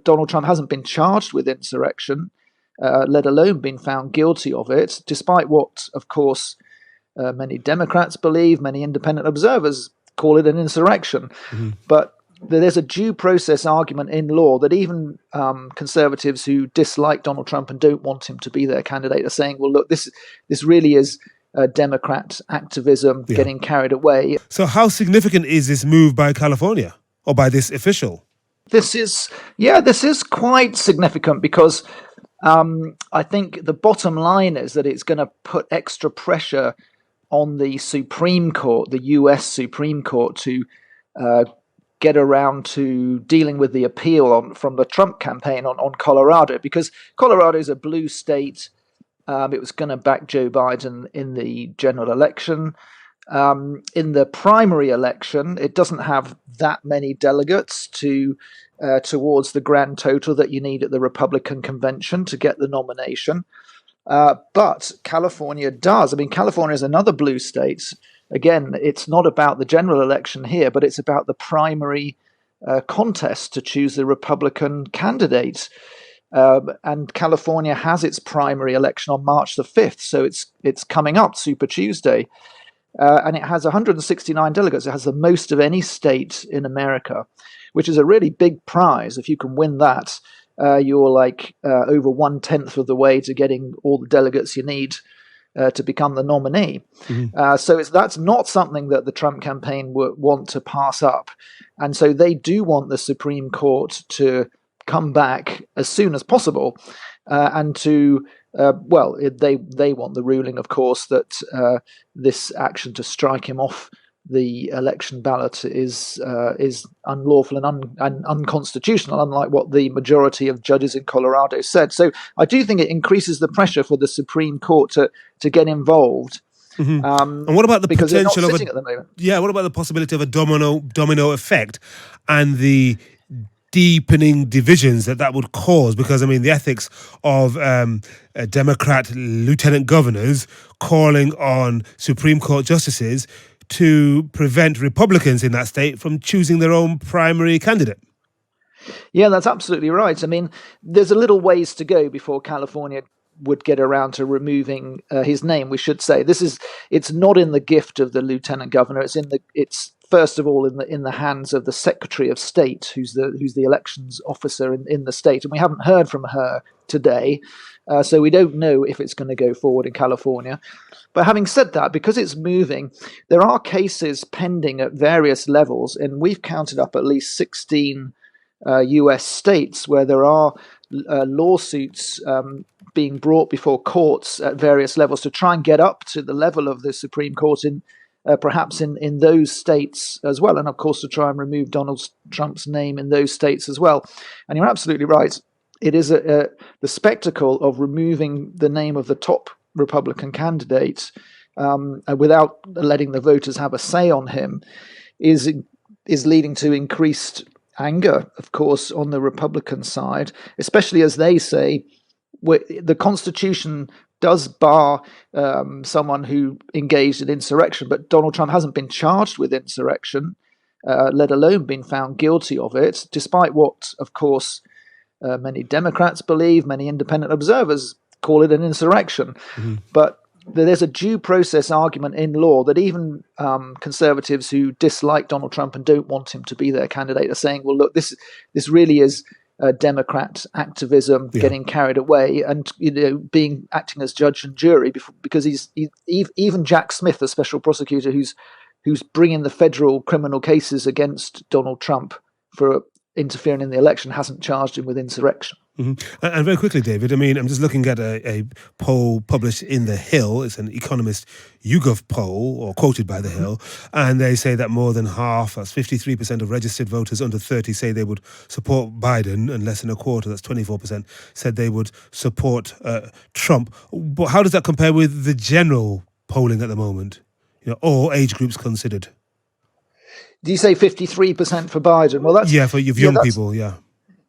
Donald Trump hasn't been charged with insurrection, let alone been found guilty of it, despite what, of course, many Democrats believe, many independent observers call it an insurrection. Mm-hmm. But there's a due process argument in law that even conservatives who dislike Donald Trump and don't want him to be their candidate are saying, well, look, this really is Democrat activism getting carried away. So how significant is this move by California or by this official? This is quite significant because I think the bottom line is that it's going to put extra pressure on the Supreme Court, the U.S. Supreme Court, to get around to dealing with the appeal from the Trump campaign on Colorado, because Colorado is a blue state. It was going to back Joe Biden in the general election. In the primary election, it doesn't have that many delegates towards the grand total that you need at the Republican convention to get the nomination. But California does. I mean, California is another blue state. Again, it's not about the general election here, but it's about the primary contest to choose the Republican candidate. And California has its primary election on March the 5th, so it's coming up, Super Tuesday. And it has 169 delegates. It has the most of any state in America, which is a really big prize. If you can win that, you're like over 1/10 of the way to getting all the delegates you need to become the nominee. Mm-hmm. So that's not something that the Trump campaign want to pass up. And so they do want the Supreme Court to come back as soon as possible and to they want the ruling, of course, that this action to strike him off the election ballot is unlawful and unconstitutional, unlike what the majority of judges in Colorado said. So I do think it increases the pressure for the Supreme Court to get involved. Mm-hmm. And what about the potential of at the moment? What about the possibility of a domino effect and the deepening divisions that would cause? Because, I mean, the ethics of Democrat lieutenant governors calling on Supreme Court justices to prevent Republicans in that state from choosing their own primary candidate. Yeah, that's absolutely right. I mean, there's a little ways to go before California would get around to removing his name. We should say it's not in the gift of the lieutenant governor. It's first of all in the hands of the Secretary of State, who's the elections officer in the state, and we haven't heard from her today, so we don't know if it's going to go forward in California. But having said that, because it's moving, there are cases pending at various levels, and we've counted up at least 16 U.S. states where there are lawsuits being brought before courts at various levels to try and get up to the level of the Supreme Court perhaps in those states as well, and of course to try and remove Donald Trump's name in those states as well. And you're absolutely right. It is the spectacle of removing the name of the top Republican candidate without letting the voters have a say on him is leading to increased anger, of course, on the Republican side, especially as they say the Constitution does bar someone who engaged in insurrection, but Donald Trump hasn't been charged with insurrection, let alone been found guilty of it, despite what, of course, many Democrats believe, many independent observers call it an insurrection. Mm-hmm. But there's a due process argument in law that even conservatives who dislike Donald Trump and don't want him to be their candidate are saying, well, look, this really is Democrat activism getting carried away, and acting as judge and jury because even Jack Smith, the special prosecutor who's bringing the federal criminal cases against Donald Trump for interfering in the election, hasn't charged him with insurrection. Mm-hmm. And very quickly, David, I mean, I'm just looking at a poll published in The Hill. It's an Economist YouGov poll, or quoted by The Hill, and they say that more than half, that's 53% of registered voters under 30, say they would support Biden, and less than a quarter, that's 24%, said they would support Trump. But how does that compare with the general polling at the moment? All age groups considered. Do you say 53% for Biden? Well, that's for young people.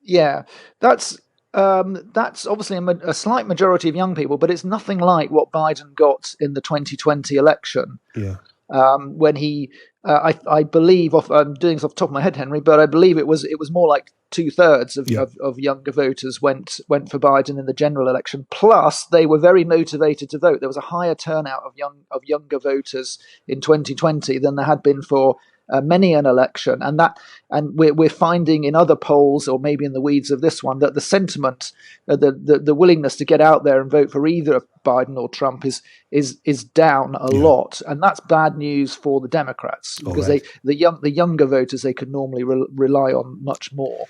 Yeah, that's obviously a slight majority of young people, but it's nothing like what Biden got in the 2020 election. Yeah. when he, I believe, I'm doing this off the top of my head, Henry, but I believe it was more like 2/3 Yeah. of younger voters went for Biden in the general election. Plus, they were very motivated to vote. There was a higher turnout of younger voters in 2020 than there had been for many an election, and we're finding in other polls, or maybe in the weeds of this one, that the sentiment, the willingness to get out there and vote for either Biden or Trump is down a Yeah. lot, and that's bad news for the Democrats All because right. the younger voters they could normally rely on much more.